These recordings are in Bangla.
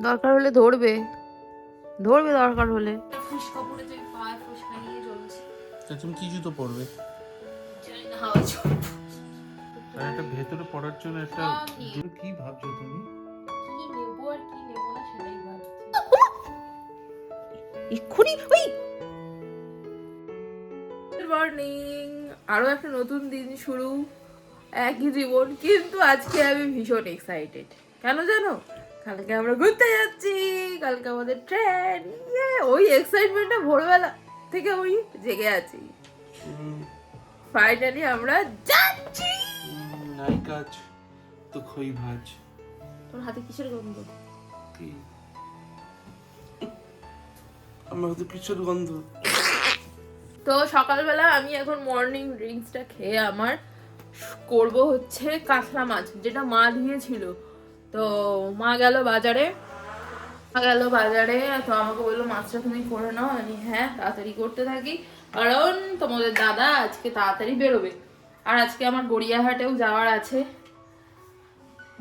দরকার হলে ধরবে ধরবে, দরকার হলে। ফুসকা পড়েছে, পায়ে ফুসকা নিয়ে চলছি। তুমি কি জুতো পরবে? জানি না হাওয়া চলবে। আর একটা ভেতরে পড়ার জন্য একটা জুতো কি ভাবছো তুমি? কি নেবো আর কি নেবো না সেটাই ভাবছি। এক্ষুনি ওই গুড মর্নিং, আরো একটা নতুন দিন শুরু, একই জীবন, কিন্তু আজকে আমি ভীষণ এক্সাইটেড। কেন জানো? কালকে আমরা ঘুরতে যাচ্ছি, কালকে আমাদের ট্রেন। ওই এক্সাইটমেন্টটা ভোরবেলা থেকে ওই জেগে আছি। ফাইনালি আমরা যাচ্ছি। নাই কাজ তো খই ভাজ। তোর হাতে কিসের গন্ধ? কি আমার তো কিসের গন্ধ? তো সকালবেলা আমি এখন মর্নিং ড্রিঙ্কসটা খেয়ে আমার করব হচ্ছে কাতলা মাছ, যেটা মা দিয়েছিল। তো মা গেল বাজারে, তো আমাকে বললো মাছটা তুমি করে নাও। আমি হ্যাঁ, তাড়াতাড়ি করতে থাকি, কারণ তোমাদের দাদা আজকে তাড়াতাড়ি বেরোবে। আর আজকে আমার গড়িয়াহাটেও যাওয়ার আছে।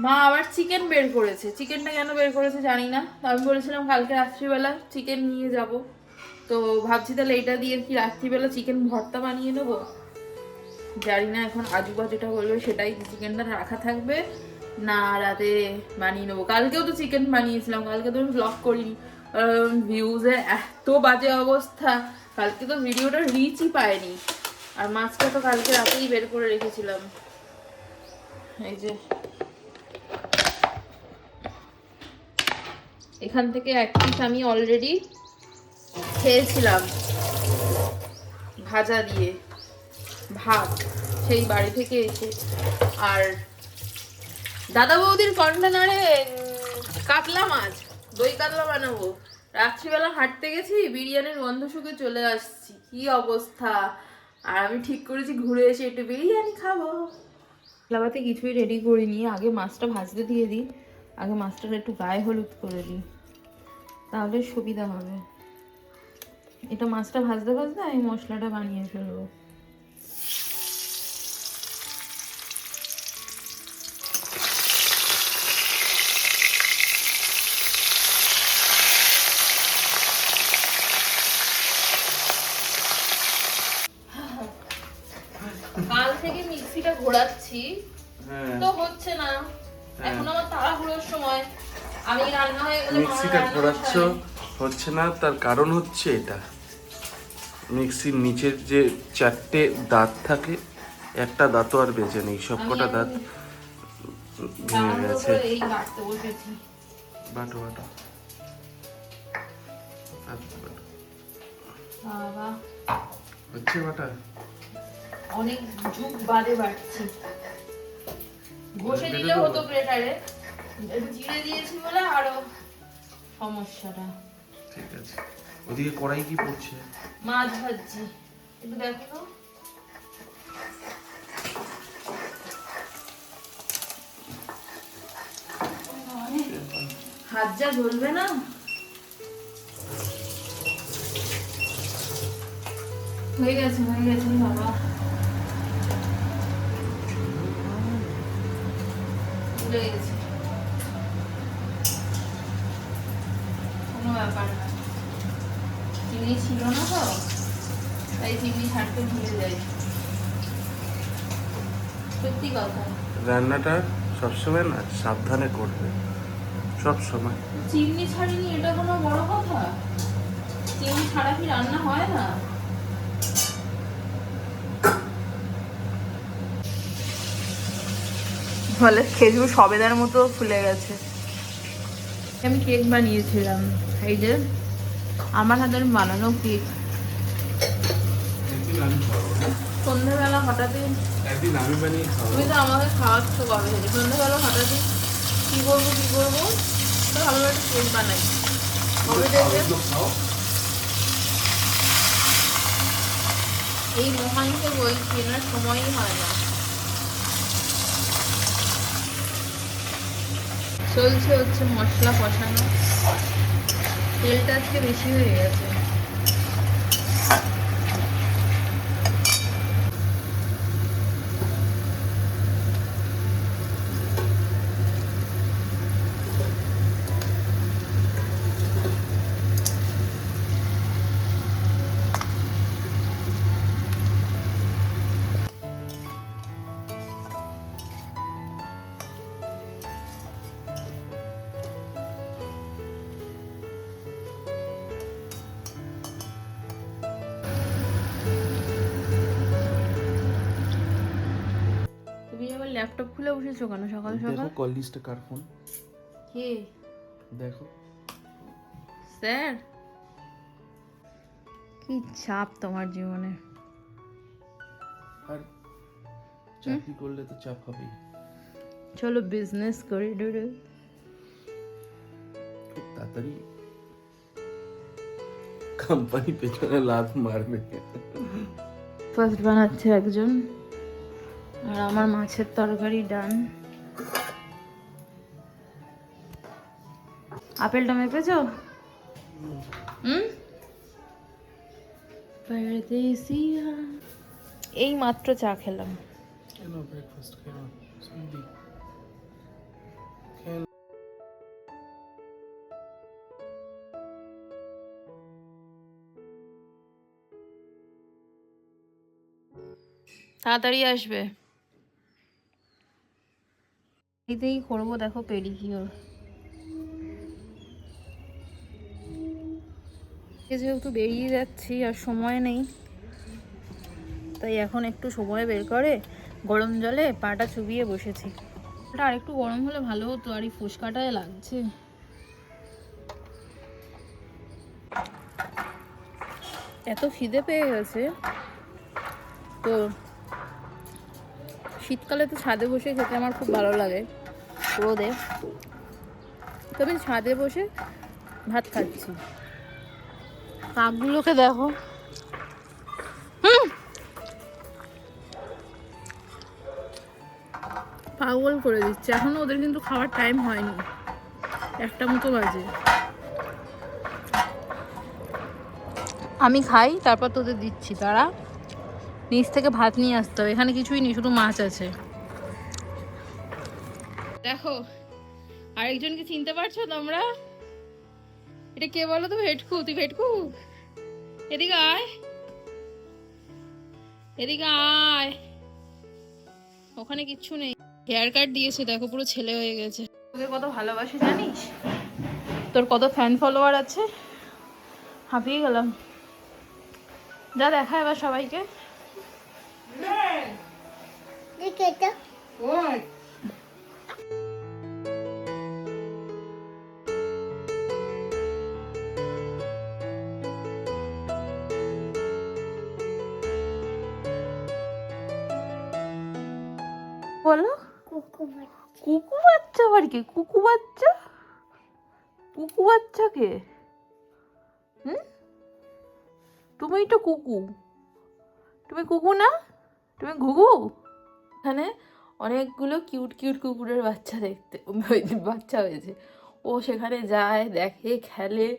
মা আবার চিকেন বের করেছে। চিকেনটা কেন বের করেছে জানি না। তো আমি বলেছিলাম কালকে রাত্রিবেলা চিকেন নিয়ে যাব। তো ভাবছি তাহলে এটা দিয়ে কি রাত্রিবেলা চিকেন ভর্তা বানিয়ে নেবো। জানি না এখন আজুবা যেটা বলবে সেটাই, চিকেনটা রাখা থাকবে না রাতে বানিয়ে নেবো। কালকেও তো চিকেন বানিয়েছিলাম, কালকে তো আমি ব্লগ করিনি, ভিউজের এত বাজে অবস্থা। কালকে তো ভিডিওটা রিচই পায়নি। আর মাছটা তো কালকে রাতেই বের করে রেখেছিলাম। এই যে এখান থেকে এক পিস আমি অলরেডি খেয়েছিলাম ভাজা দিয়ে ভাত, সেই বাড়ি থেকে এসে। আর দাদা বৌদির কন্টেনারে কাতলা মাছ, দই কাতলা বানাবো। রাত্রিবেলা হাঁটতে গেছি, বিরিয়ানির গন্ধ শুকে চলে আসছি, কি অবস্থা। আর আমি ঠিক করেছি ঘুরে এসে একটু বিরিয়ানি খাবো। লাগাতে কিছুই রেডি করিনি, আগে মাছটা ভাজতে দিয়ে দিই। আগে মাছটা একটু গায়ে হলুদ করে দিই, তাহলে সুবিধা হবে। এটা মাছটা ভাজতে ভাজতে আমি মশলাটা বানিয়ে ফেলবো। কাল থেকে মিক্সিটা ঘোরাচ্ছি, তো হচ্ছে না। এখন আমার তাড়াহুড়োর সময়, আমি রান্না হয়ে গেলে মিক্সিটা ঘোরাচ্ছ, হচ্ছে না। তার কারণ হচ্ছে এটা, মিক্সির নিচের যে 4টে দাঁত থাকে, একটা দাঁতও আর বেঁচে নেই, সবকটা দাঁত ভেঙে গেছে। এই বাটতে বসেছি। বাটো বাটো বাবা, হচ্ছে বাটা। অনেক যুগ বাদে বাটছি। বসে দিলে হতো প্রেসারে, একটু জিরে দিয়েছি বলে আরো সমস্যাটা। ঠিক আছে। ওদিকে কড়াই কি পড়ছে? মাছ ভাজছি, একটু দেখো তো। হাত যা জ্বলবে না। হয়ে গেছে বাবা, ভুলে গেছি। কোনো ব্যাপার না, চিংড়ি ছিল না তো, তাই চিংড়ি ছাড়তে ভুলে যাই। সত্যি কথা, রান্নাটা সবসময় না সাবধানে করবে, সব সময়। চিংড়ি ছাড়িনি, এটা কোনো বড় কথা? চিংড়ি ছাড়া কি রান্না হয় না? ফলে খেজুর সবেদার মতো ফুলে গেছে। আমি কেক বানিয়েছিলাম, এই যে আমার হাতের বানানো কেক। সন্ধ্যাবেলা হঠাৎই, একদিন আমি বানিয়ে খাবো। তুমি তো আমাকে খাওয়াচ্ছ কবে থেকে। সন্ধ্যাবেলা হঠাৎই কি করবো তো ভালো একটা কেক বানাই। কবে দেখবে এই মহানকে বলছি, না সময়ই হয় না। চলছে হচ্ছে মশলা কষানো, তেলটা আজকে বেশি হয়ে গেছে। ল্যাপটপ খুলে বসেছো কেন সকাল দেখো সকাল? কল লিস্টে কার ফোন কে? দেখো। স্যার, কি চাপ তোমার জীবনে। আর চাকরি করলে তো চাপ হবেই। চলো বিজনেস করি ডুডু। খুব তাড়াতাড়ি কোম্পানি পেছনে লাভ মারবে। ফার্স্ট বানাচ্ছে একজন, আর আমার মাছের তরকারি ডান। আপেলটা মেপেছো? পরদেসিয়া। এই মাত্র চা খেলাম। কেন ব্রেকফাস্ট কেন সন্ধি তাড়াতাড়ি আসবে। এতেই করবো দেখো পেডিকিওর। যেহেতু বেরিয়ে যাচ্ছি আর সময় নেই, তাই এখন একটু সময় বের করে গরম জলে পাটা চুবিয়ে বসেছি। পাটা আর একটু গরম হলে ভালো হতো, আর এই ফুসকাটায় লাগছে। এত খিদে পেয়ে গেছে তো, শীতকালে তো ছাদে বসে খেতে আমার খুব ভালো লাগে রোদে, তবে ছাদে বসে ভাত খাচ্ছি। কাকগুলোকে দেখো, পাগল করে দিচ্ছে। এখনো ওদের কিন্তু খাওয়ার টাইম হয়নি, 1টা মতো বাজে। আমি খাই, তারপর তোদের দিচ্ছি। তারা নিচ থেকে ভাত নিয়ে আসতে হবে, এখানে কিছুই নেই, শুধু মাছ আছে। দেখো আরেকজনকে চিনতে পারছো তোমরা? এটা কে বলো তো? ভেটকু। তুই ভেটকু, এদিকে আয়, এদিকে আয়। ওখানে কিচ্ছু নেই। হেয়ার কাট দিয়েছে দেখো, পুরো ছেলে হয়ে গেছে। তোকে কত ভালোবাসি জানিস? তোর কত ফ্যান ফলোয়ার আছে। হাঁপিয়ে গেলাম। যা দেখা এবার সবাইকে। বলো, কুকু বাচ্চা আবার কে? কুকু বাচ্চা? কুকু বাচ্চা কে? তুমি তো কুকু। তুমি কুকু না, তুমি ঘুঘু। এখানে অনেকগুলো কিউট কিউট কুকুরের বাচ্চা দেখতে বাচ্চা হয়েছে। ও সেখানে যায়, দেখে, খেলে।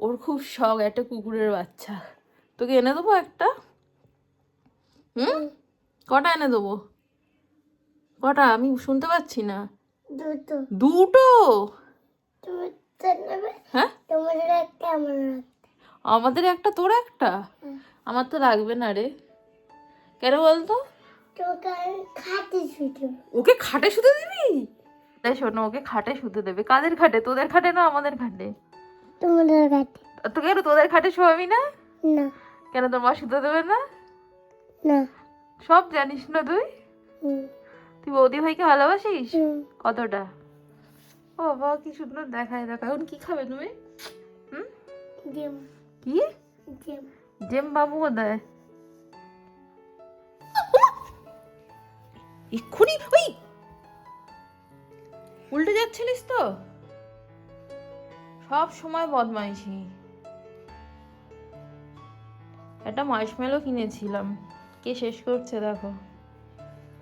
ওর খুব শখ একটা কুকুরের বাচ্চা। তোকে এনে দেবো একটা? কটা এনে দেবো? কটা? আমি শুনতে পাচ্ছি না। দুটো? হ্যাঁ, আমাদের একটা, তোর একটা? আমার তো লাগবে না রে। কেন বলতো? ওকে খাটে শুতে দিবি? তাই শোনো, ওকে খাটে শুতে দেবে। কাদের খাটে? তোদের খাটে না আমাদের খাটে? তোমাদের খাটে। তো কেন তোদের খাটে শোয়াবি না? না। কেন, তোর মা শুতে দেবে না? না। সব জানিস না তুই? তুই বৌদি ভাইকে ভালোবাসিস? কতটা? ও বাবা, কি সুন্দর দেখায়। দেখো এখন কি খাবে তুমি? কি জেম? বাবু কোথায়? এক্ষুনি ওই উল্টে যাচ্ছিলিস তো, সব সময় বদমাইশি। একটা মার্শমেলো কিনেছিলাম, কে শেষ করছে দেখো।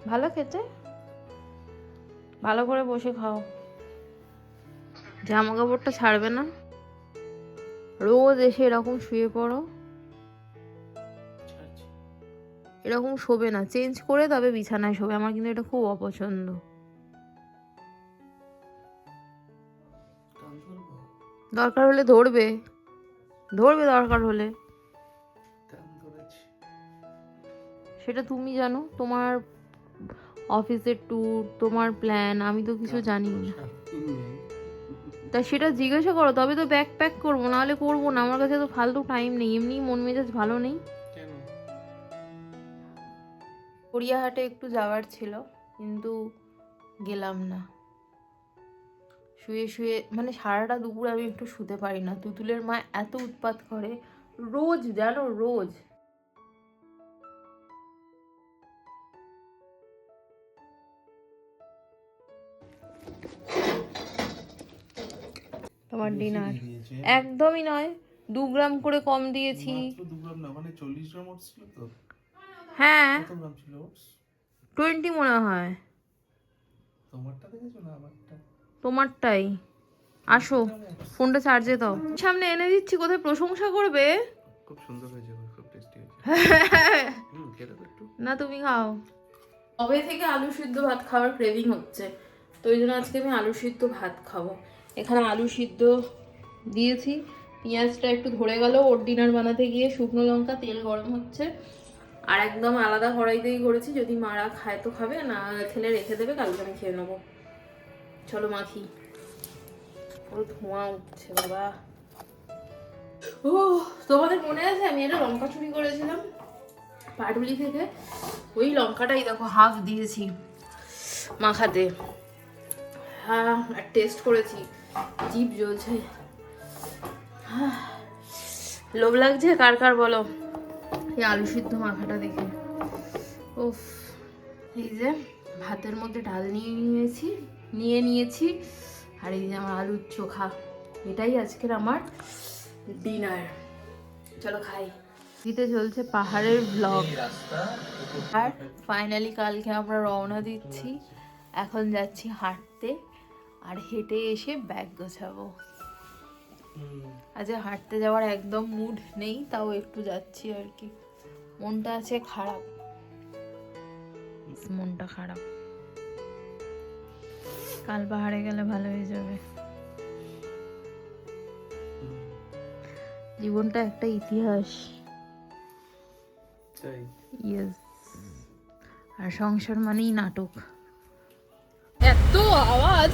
ভালো খেতে, ভালো করে বসে খাও। জামা কাপড়টা ছাড়বে না, রোজ এসে এরকম শুয়ে পড়ো। এরকম শোবে না, চেঞ্জ করে তবে বিছানায় শোবে। আমার কিন্তু এটা খুব অপছন্দ। দরকার হলে ধরবে, দরকার হলে। সেটা তুমি জানো, তোমার অফিসের ট্যুর, তোমার প্ল্যান, আমি তো কিছু জানি না। তা সেটা জিজ্ঞাসা করো, তবে তো ব্যাগ প্যাক করবো, নাহলে করবো না। আমার কাছে তো ফালতু টাইম নেই, এমনি মন মেজাজ ভালো নেই। গড়িয়াহাটে একটু যাওয়ার ছিল, কিন্তু গেলাম না। শুয়ে শুয়ে মানে সারাটা দুপুর আমি একটু শুতে পারি না। তুতুলের মা এত উৎপাত করে রোজ, জানো, রোজ। তোমার ডিনার একদমই নয়, 2 গ্রাম করে কম দিয়েছি। 2 গ্রাম না, মানে 40 গ্রাম ওটস ছিল তো। হ্যাঁ, কত গ্রাম ছিল ওটস? 20 মনে হয়। তোমারটা দেখেছো না আমারটা? তোমারটাই। আসো, ফোনটা চার্জে দাও। সামনে এনে দিচ্ছি, কোথায় প্রশংসা করবে। খুব সুন্দর হয়েছে, খুব টেস্টি হয়েছে। খেতে তো একটু। না, তুমি খাও। কবে থেকে আলু সিদ্ধ ভাত খাওয়ার ক্রেভিং হচ্ছে, তো ওই জন্য আজকে আমি আলু সিদ্ধ ভাত খাবো। এখানে আলু সিদ্ধ দিয়েছি, পেঁয়াজটা একটু ধরে গেল ওর ডিনার বানাতে গিয়ে। শুকনো লঙ্কা, তেল গরম হচ্ছে, আর একদম আলাদা কড়াইতেই করেছি। যদি মারা খায় তো খাবে, না খেলে রেখে দেবে, কালকে আমি খেয়ে নেবো। চলো মাখি। পুরো ধোঁয়া উঠছে বাবা। ও, তোমাদের মনে আছে আমি একটা লঙ্কা চুরি করেছিলাম পাটুলি থেকে? ওই লঙ্কাটাই দেখো হাফ দিয়েছি মাখাতে। হ্যাঁ, আর টেস্ট করেছি, জিভ জ্বলছে। লোভ লাগছে কার কার বলো এই আলু সিদ্ধ মাখাটা দেখে। উফ, এই যে ভাতের মধ্যে ডাল নিয়ে নিয়েছি, আর এই যে আমার আলুর চোখা। এটাই আজকের আমার ডিনার। চলো খাই। দিতে চলছে পাহাড়ের ব্লগ। আর ফাইনালি কালকে আমরা রওনা দিচ্ছি। এখন যাচ্ছি হাঁটতে, আর হেঁটে এসে ব্যাগ গোছাবো। আজ হাঁটতে যাওয়ার একদম মুড নেই, তাও একটু যাচ্ছি আর কি। মনটা আছে খারাপ, মনটা খারাপ। কাল পাহাড়ে গেলে ভালো হয়ে যাবে। জীবনটা একটা ইতিহাস। ইয়েস। আর সংসার মানেই নাটক। এত আওয়াজ।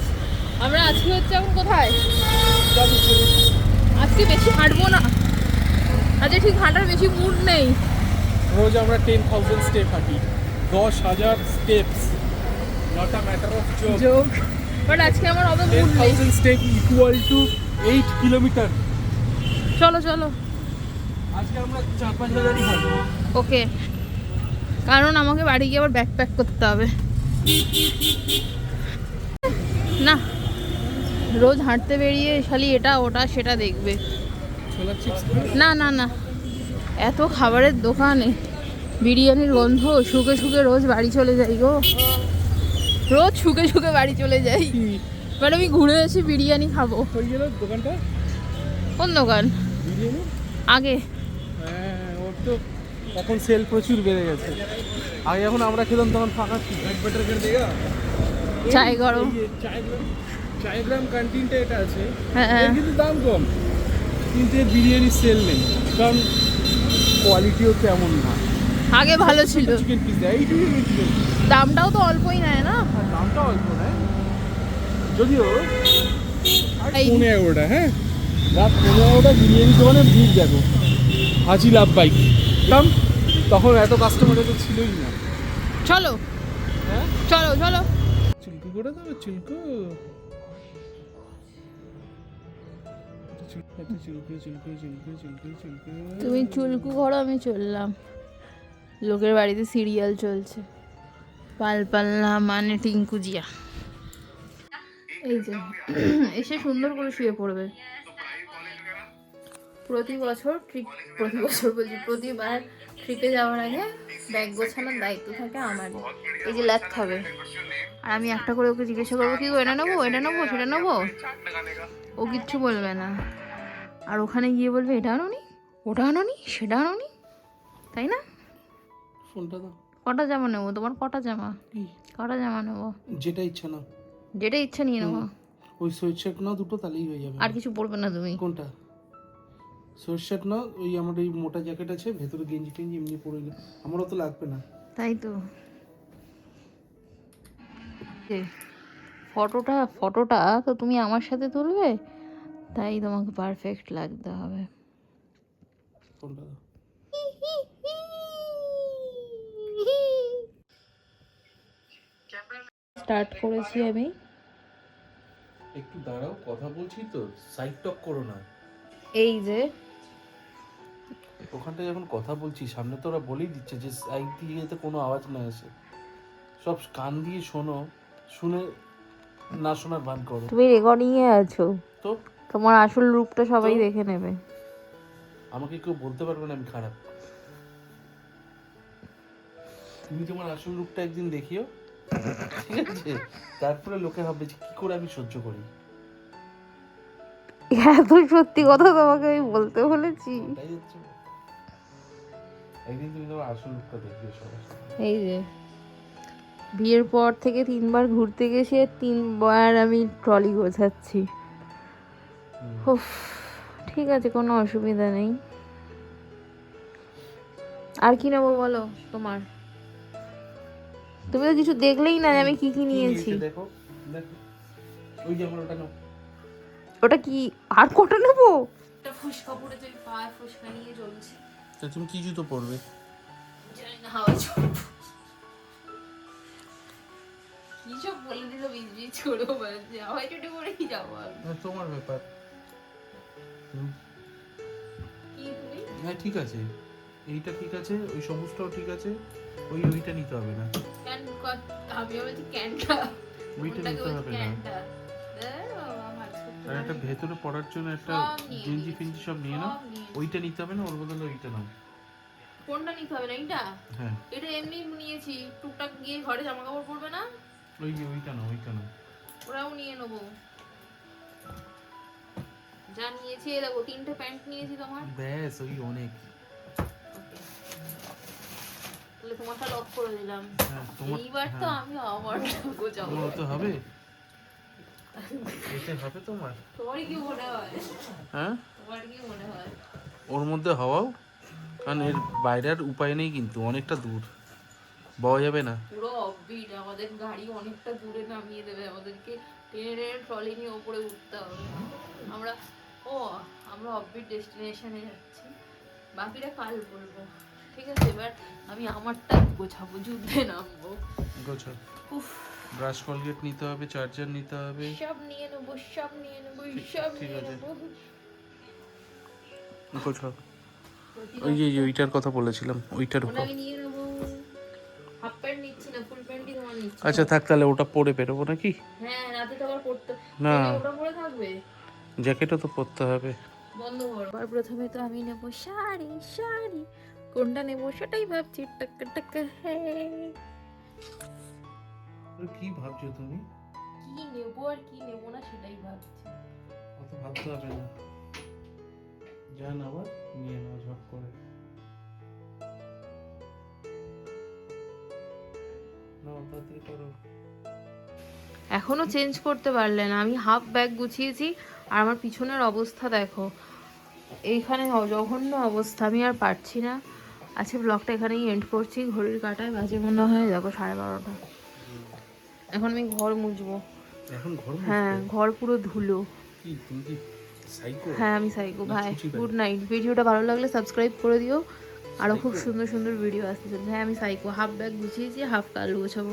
আমরা আজকে হচ্ছে এখন কোথায়? আজকে বেশি হাঁটবো না, আজকে ঠিক হাঁটার বেশি মুড নেই। রোজ আমরা 10,000 স্টেপ হাঁটি, 10,000 steps, not a matter of joke. But আজকে আমার অত মুড নেই। 10,000 স্টেপ ইকুয়াল টু 8 কিলোমিটার। চলো চলো, আজকে আমরা 4-5 হাজারই হাঁটবো। ওকে, কারণ আমাকে বাড়ি গিয়ে আবার ব্যাগ প্যাক করতে হবে। না, রোজ হাঁটতে বেরিয়ে খালি এটা ওটা সেটা দেখবে। ছোলার চিপস না না না, এত খাবারের দোকানে বিরিয়ানির গন্ধ শুকে শুকে রোজ বাড়ি চলে যাই গো। রোজ শুকে শুকে বাড়ি চলে যাই। বাট আমি ঘুরে এসে বিরিয়ানি খাবো। হয়ে গেল দোকানটা। কোন দোকান? বিরিয়ানি আগে। হ্যাঁ, ওর তো এখন সেল প্রচুর বেড়ে গেছে। আগে যখন আমরা খেতাম তখন ফাঁকা ছিল। বেটার করে দেগা চায় গরম। চায়গ্রাম ক্যান্টিনটা এটা আছে, হ্যাঁ এর কিন্তু দাম কম, কিন্তু এর বিরিয়ানি সেল নেই, কারণ কোয়ালিটিও কেমন না। আগে ভালো ছিল, চিকেন পিস দেয়, এইটুকুই চিকেন পিস, দামটাও তো অল্পই নেয় না। আর দামটা অল্প নেয়। যদিও এই- 11টা, হ্যাঁ, রাত 11টা বিরিয়ানি দোকানে ভিড় দেখো। হাজি লাভ বাইক দাম, তখন এত কাস্টমার তো ছিলই না। চলো হ্যাঁ, চলো চলো। চুলকু করে দেবে, চুলকু চুলকু চুলকু চুলকু চুলকু চুলকু। তুমি চুলকু করো, আমি চললাম। লোকের বাড়িতে সিরিয়াল চলছে, পাল পাল্লা মানে টিঙ্কু জিয়া। এই যে এসে সুন্দর করে শুয়ে পড়বে। প্রতিবার ট্রিপে যাওয়ার আগে ব্যাগ গোছানোর দায়িত্ব থাকে আমারই। এই যে ল্যাদ খাবে, আর আমি একটা করে ওকে জিজ্ঞাসা করবো কি গো, এটা নেবো, এটা নেবো, সেটা নেবো। ও কিচ্ছু বলবে না, আর ওখানে গিয়ে বলবে এটা আনোনি, ওটা আনোনি, সেটা আনোনি, তাই না? ফোনটা দাও। কটা জামা নেবো তোমার? কটা জামা? কি? কটা জামা নেবো? যেটা ইচ্ছা না, যেটা ইচ্ছা নিয়ে নেবো। ওই সোয়েট শার্ট নাও দুটো, তাহলেই হয়ে যাবে। আর কিছু পরবে না তুমি? কোনটা? সোয়েট শার্ট নাও, ওই আমার এই মোটা জ্যাকেট আছে, ভেতরে গেঞ্জি টেঞ্জি এমনি পরে গেলে আমারও তো লাগবে না। তাই তো। ফটোটা তো তুমি আমার সাথে তুলবে, তাই তোমাকে পারফেক্ট লাগতে হবে। কোনটা দাও? স্টার্ট করেছি আমি। একটু দাঁড়াও, কথা বলছি তো, সাইড টক করো না। এই যে ওখানটা যখন কথা বলছি সামনে তো ওরা বলেই দিচ্ছে যে সাইড দিয়ে যাতে কোনো আওয়াজ না আসে, সব কান দিয়ে শোনো, শুনে না শোনার ভান করো। তুমি রেকর্ডিং এ আছো, তো তোমার আসল রূপটা সবাই তো? দেখে নেবে। আমাকে কেউ বলতে পারবে না আমি খারাপ। তুমি তোমার আসল রূপটা একদিন দেখিও, ঠিক আছে? তারপরে লোকে ভাববে যে কি করে আমি সহ্য করি। এত সত্যি কথা তোমাকে আমি বলতে বলেছি। ওটাই হচ্ছে, একদিন তুমি তোমার আসল রূপটা দেখিও সবার সামনে। এই যে বিয়ের পর থেকে 3বার ঘুরতে গেছি আর 3বার আমি ট্রলি গোছাচ্ছি। উফ, ঠিক আছে, কোনো অসুবিধা নেই। আর কি নেবো বলো তোমার? তুমি তো কিছু দেখলেই না যে আমি কি কি নিয়েছি। দেখো দেখো, ওই যে আমার ওটা নাও। ওটা কি আর কটা নেবো? একটা ফুসকা পরে তুই পায়ে ফুসকা নিয়ে চলছি। তা তুমি কি জুতো পরবে? জানি না, হাওয়া চলবে। কি সব বলে দিল, বিজ করে বলছে হাওয়াই চটি পরেই যাবো আমি। তোমার ব্যাপার। কি তুমি? হ্যাঁ ঠিক আছে, এইটা ঠিক আছে, ওই সবুজটাও ঠিক আছে, ওইটা নিতে হবে না। ক্যান আমি বলছি ক্যানটা, ওইটা নিতে হবে না। ক্যানটা বাবা মাছ করতে আর একটা ভেতরে পড়ার জন্য একটা সব নিয়ে গেঞ্জি নিয়েছি, ফিঞ্জি সব নিয়ে নাও। সব নিয়ে নিয়েছি। ওইটা নিতে হবে না, ওর বদলে ওইটা নাও। কোনটা নিতে হবে না? এইটা? হ্যাঁ এটা এমনি নিয়েছি, টুকটাক গিয়ে ঘরে জামা কাপড় পরবে না, ওই যে ওইটা নাও, ওইটা নাও। ওরাও নিয়ে নেবো। যা নিয়েছি এই দেখো, 3টে প্যান্ট নিয়েছি তোমার। ব্যাস ওই অনেক। তাহলে তোমারটা লক করে দিলাম। হ্যাঁ তোমার, এইবার তো আমি আবার গোছাবো। তোমার তো হবে, এটা হবে তোমার। তোমার কি মনে হয়? হ্যাঁ তোমার কি মনে হয়? ওর মধ্যে হওয়াও, কারণ এর বাইরের উপায় নেই, কিন্তু অনেকটা দূর, বওয়া যাবে না। পুরো অফবিট, আমাদের গাড়ি অনেকটা দূরে নামিয়ে দেবে, আমাদেরকে টেনে টেনে ট্রলি নিয়ে উপরে উঠতে হবে। আমরা অফবিট ডেস্টিনেশনে যাচ্ছি, বাকিটা কাল বলবো, ঠিক আছে? এবার আমি আমারটা গোছাবো, যুদ্ধে নামবো। গোছাও। উফ, ব্রাশ কলগেট নিতে হবে, চার্জার নিতে হবে। সব নিয়ে নেবো, সব নিয়ে নেবো, সব ঠিক নিয়ে আছে। নেবো। গোছাও। ওই যে ওইটার কথা বলেছিলাম, ওইটা ওটা ঢুকো। আমি নিয়ে নেবো। হাফ প্যান্ট নিচ্ছি না, ফুল প্যান্টই তোমার নিচ্ছি। আচ্ছা থাক, তাহলে ওটা পরে বেরোবো নাকি? হ্যাঁ, রাতে তো আবার পড়তে না। তুমি ওটা পরে থাকবে। জ্যাকেটও তো পরতে হবে। বন্ধ করো। আর প্রথমে তো আমি নেবো শাড়ি, কোনটা নেবো সেটাই ভাবছি। টাকা টাকা হ্যাঁ, কি ভাবছো তুমি? কি নেবো আর কি নেবো না সেটাই ভাবছি। অত ভাবতে হবে না, যান আবার নিয়ে নাও ঝট করে। নাও তাড়াতাড়ি করো। এখনো চেঞ্জ করতে পারলে না? আমি হাফ ব্যাগ গুছিয়েছি আর আমার পিছনের অবস্থা দেখো, এইখানে জঘন্য অবস্থা, আমি আর পারছি না। আজকে ব্লগটা এখানেই এন্ড করছি। ঘড়ির কাঁটায় বাজে মনে হয় দেখো 12:30। এখন আমি ঘর মুছবো। এখন ঘর হ্যাঁ, ঘর পুরো ধুলো। কি তুমি কি সাইকো? হ্যাঁ আমি সাইকো না, ভাই। ছুচি ভাই। Good night. ভিডিওটা ভালো লাগলে সাবস্ক্রাইব করে দিও, আরও খুব সুন্দর সুন্দর ভিডিও আসতে চলছে। হ্যাঁ আমি সাইকো। হাফ ব্যাগ গুছিয়েছি, হাফ কাল গোছাবো।